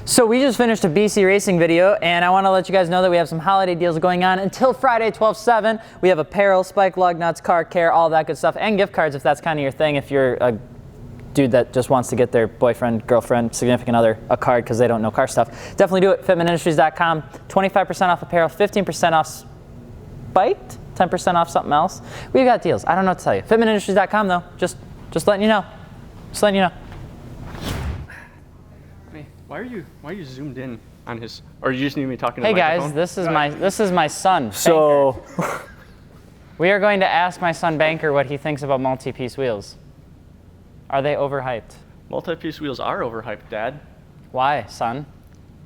So we just finished a BC racing video, and I want to let you guys know that we have some holiday deals going on until Friday 12/7. We have apparel, spike lug nuts, car care, all that good stuff, and gift cards if that's kind of your thing. If you're a dude that just wants to get their boyfriend, girlfriend, significant other a card because they don't know car stuff, definitely do it. Fitmentindustries.com. 25% off apparel, 15% off spiked, 10% off something else. We've got deals. I don't know what to tell you. Fitmentindustries.com though. Just letting you know. Just letting you know. Why are you zoomed in on his? Or you just need me talking to the the microphone? Hey guys, this is my son. So we are going to ask my son Banker what he thinks about multi-piece wheels. Are they overhyped? Multi-piece wheels are overhyped, Dad. Why, son?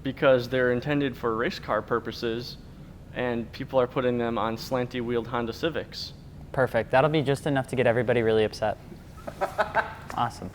Because they're intended for race car purposes, and people are putting them on slanty-wheeled Honda Civics. Perfect. That'll be just enough to get everybody really upset. Awesome.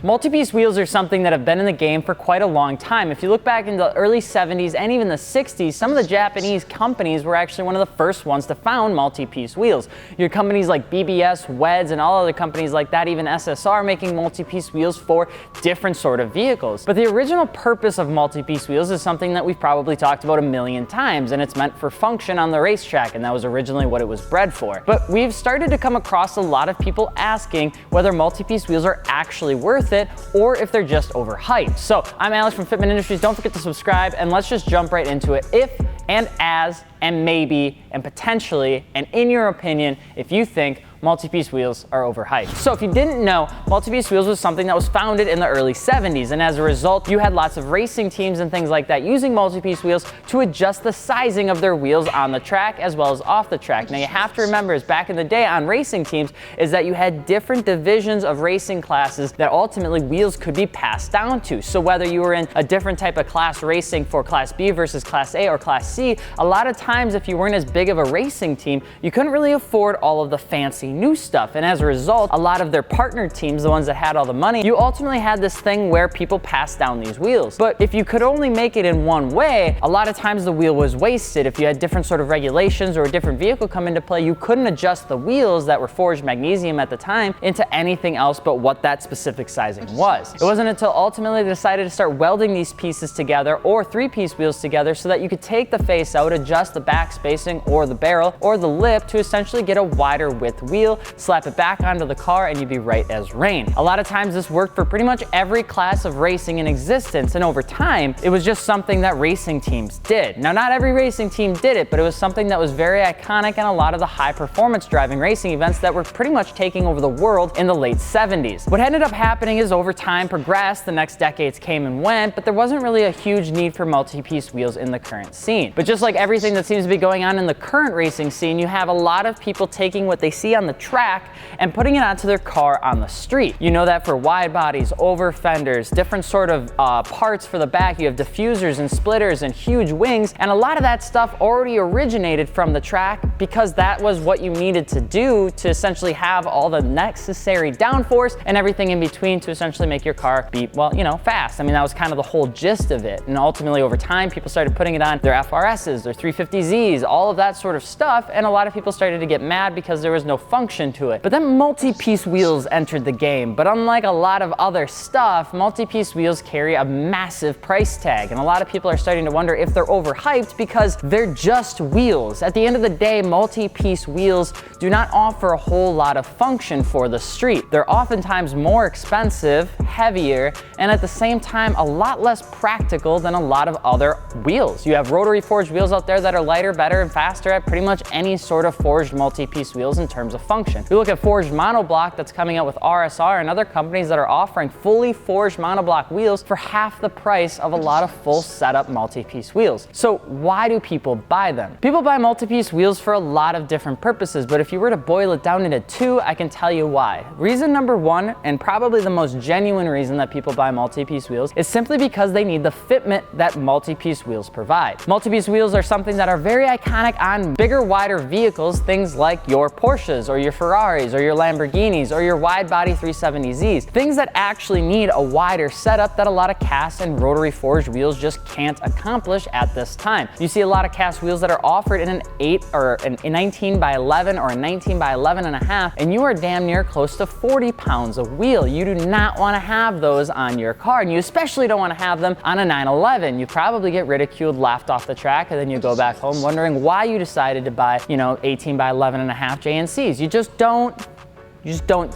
Multi-piece wheels are something that have been in the game for quite a long time. If you look back in the early 70s and even the 60s, some of the Japanese companies were actually one of the first ones to found multi-piece wheels. Your companies like BBS, WEDS, and all other companies like that, even SSR, making multi-piece wheels for different sort of vehicles. But the original purpose of multi-piece wheels is something that we've probably talked about a million times, and it's meant for function on the racetrack, and that was originally what it was bred for. But we've started to come across a lot of people asking whether multi-piece wheels are actually worth it or if they're just overhyped. So I'm Alex from Fitment Industries. Don't forget to subscribe, and let's just jump right into it. If and as and maybe and potentially and in your opinion, if you think multi-piece wheels are overhyped. So if you didn't know, multi-piece wheels was something that was founded in the early 70s, and as a result, you had lots of racing teams and things like that using multi-piece wheels to adjust the sizing of their wheels on the track as well as off the track. Now you have to remember is back in the day on racing teams is that you had different divisions of racing classes that ultimately wheels could be passed down to. So whether you were in a different type of class racing for Class B versus Class A or Class C, a lot of times if you weren't as big of a racing team, you couldn't really afford all of the fancy new stuff, and as a result, a lot of their partner teams, the ones that had all the money, you ultimately had this thing where people passed down these wheels. But if you could only make it in one way, a lot of times the wheel was wasted. If you had different sort of regulations or a different vehicle come into play, you couldn't adjust the wheels that were forged magnesium at the time into anything else but what that specific sizing was. It wasn't until ultimately they decided to start welding these pieces together or three-piece wheels together so that you could take the face out, adjust the back spacing or the barrel or the lip to essentially get a wider width wheel, slap it back onto the car, and you'd be right as rain. A lot of times this worked for pretty much every class of racing in existence, and over time, it was just something that racing teams did. Now, not every racing team did it, but it was something that was very iconic in a lot of the high performance driving racing events that were pretty much taking over the world in the late 70s. What ended up happening is over time progressed, the next decades came and went, but there wasn't really a huge need for multi-piece wheels in the current scene. But just like everything that seems to be going on in the current racing scene, you have a lot of people taking what they see on the track and putting it onto their car on the street. You know that for wide bodies, over fenders, different sort of parts for the back, you have diffusers and splitters and huge wings, and a lot of that stuff already originated from the track because that was what you needed to do to essentially have all the necessary downforce and everything in between to essentially make your car be, well, you know, fast. I mean, that was kind of the whole gist of it. And ultimately over time, people started putting it on their FRSs, their 350Zs, all of that sort of stuff, and a lot of people started to get mad because there was no function to it. But then multi-piece wheels entered the game. But unlike a lot of other stuff, multi-piece wheels carry a massive price tag. And a lot of people are starting to wonder if they're overhyped because they're just wheels. At the end of the day, multi-piece wheels do not offer a whole lot of function for the street. They're oftentimes more expensive, heavier, and at the same time, a lot less practical than a lot of other wheels. You have rotary forged wheels out there that are lighter, better, and faster at pretty much any sort of forged multi-piece wheels in terms of function. We look at forged monoblock that's coming out with RSR and other companies that are offering fully forged monoblock wheels for half the price of a lot of full setup multi-piece wheels. So why do people buy them? People buy multi-piece wheels for a lot of different purposes, but if you were to boil it down into two, I can tell you why. Reason number one, and probably the most genuine reason that people buy multi-piece wheels, is simply because they need the fitment that multi-piece wheels provide. Multi-piece wheels are something that are very iconic on bigger, wider vehicles, things like your Porsches or your Ferraris or your Lamborghinis or your wide body 370Zs. Things that actually need a wider setup that a lot of cast and rotary forged wheels just can't accomplish at this time. You see a lot of cast wheels that are offered in an 8 or an 19 by 11 or a 19 by 11 and a half, and you are damn near close to 40 pounds of wheel. You do not want to have those on your car, and you especially don't want to have them on a 911. You probably get ridiculed, laughed off the track, and then you go back home wondering why you decided to buy, 18 by 11 and a half JNCs. You just don't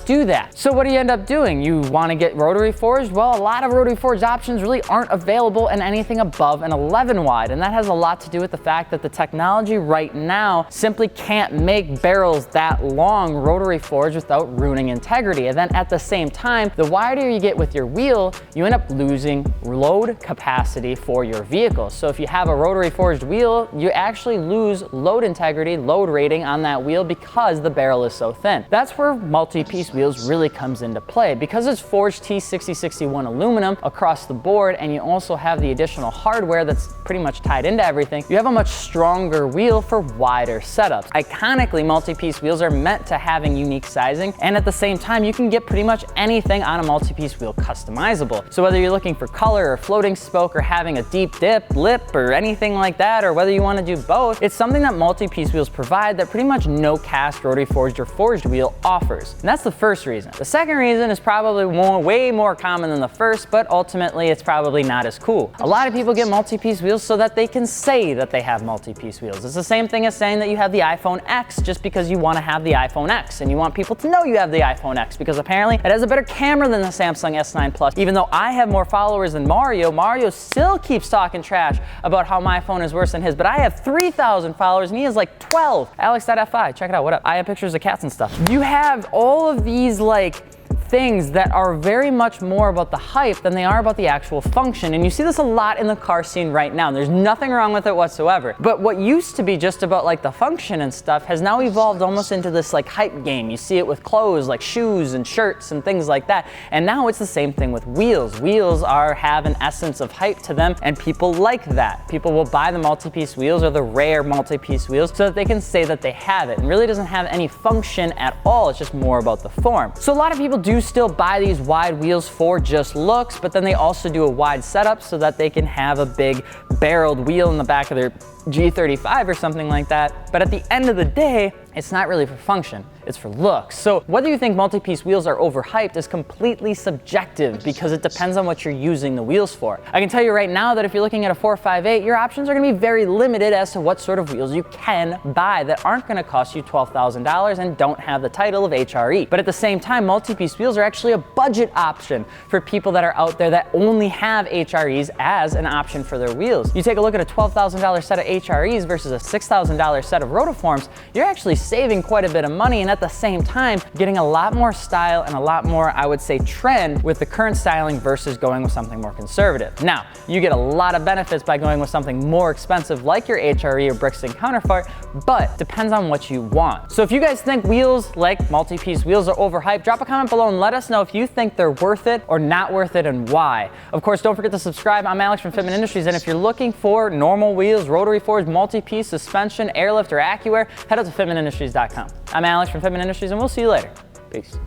do that. So what do you end up doing? You want to get rotary forged? Well, a lot of rotary forged options really aren't available in anything above an 11 wide, and that has a lot to do with the fact that the technology right now simply can't make barrels that long rotary forged without ruining integrity. And then at the same time, the wider you get with your wheel, you end up losing load capacity for your vehicle. So if you have a rotary forged wheel, you actually lose load integrity, load rating on that wheel because the barrel is so thin. That's where multi-piece wheels really comes into play. Because it's forged T6061 aluminum across the board, and you also have the additional hardware that's pretty much tied into everything, you have a much stronger wheel for wider setups. Iconically, multi-piece wheels are meant to having unique sizing, and at the same time, you can get pretty much anything on a multi-piece wheel customizable. So whether you're looking for color or floating spoke or having a deep dip, lip, or anything like that, or whether you want to do both, it's something that multi-piece wheels provide that pretty much no cast, rotary forged, or forged wheel offers. And that's the first reason. The second reason is probably way more common than the first, but ultimately it's probably not as cool. A lot of people get multi-piece wheels so that they can say that they have multi-piece wheels. It's the same thing as saying that you have the iPhone X just because you want to have the iPhone X, and you want people to know you have the iPhone X because apparently it has a better camera than the Samsung S9 Plus. Even though I have more followers than Mario still keeps talking trash about how my phone is worse than his, but I have 3,000 followers and he has like 12. Alex.fi, check it out, what up? I have pictures of cats and stuff. You have all of these things that are very much more about the hype than they are about the actual function. And you see this a lot in the car scene right now. There's nothing wrong with it whatsoever. But what used to be just about the function and stuff has now evolved almost into this hype game. You see it with clothes like shoes and shirts and things like that. And now it's the same thing with wheels. Wheels have an essence of hype to them, and people like that. People will buy the multi-piece wheels or the rare multi-piece wheels so that they can say that they have it. And really doesn't have any function at all. It's just more about the form. So a lot of people do still buy these wide wheels for just looks, but then they also do a wide setup so that they can have a big barreled wheel in the back of their G35 or something like that. But at the end of the day, it's not really for function, it's for looks. So whether you think multi-piece wheels are overhyped is completely subjective because it depends on what you're using the wheels for. I can tell you right now that if you're looking at a 458, your options are gonna be very limited as to what sort of wheels you can buy that aren't gonna cost you $12,000 and don't have the title of HRE. But at the same time, multi-piece wheels are actually a budget option for people that are out there that only have HREs as an option for their wheels. You take a look at a $12,000 set of HREs versus a $6,000 set of rotiforms, you're actually saving quite a bit of money, and at the same time getting a lot more style and a lot more, I would say, trend with the current styling versus going with something more conservative. Now, you get a lot of benefits by going with something more expensive like your HRE or Brixton counterpart, but depends on what you want. So if you guys think wheels like multi-piece wheels are overhyped, drop a comment below and let us know if you think they're worth it or not worth it and why. Of course, don't forget to subscribe. I'm Alex from Fitment Industries, and if you're looking for normal wheels, rotary forged, multi-piece, suspension, airlift, or AccuAir, head out to fitmentindustries.com. I'm Alex from Fitment Industries, and we'll see you later. Peace.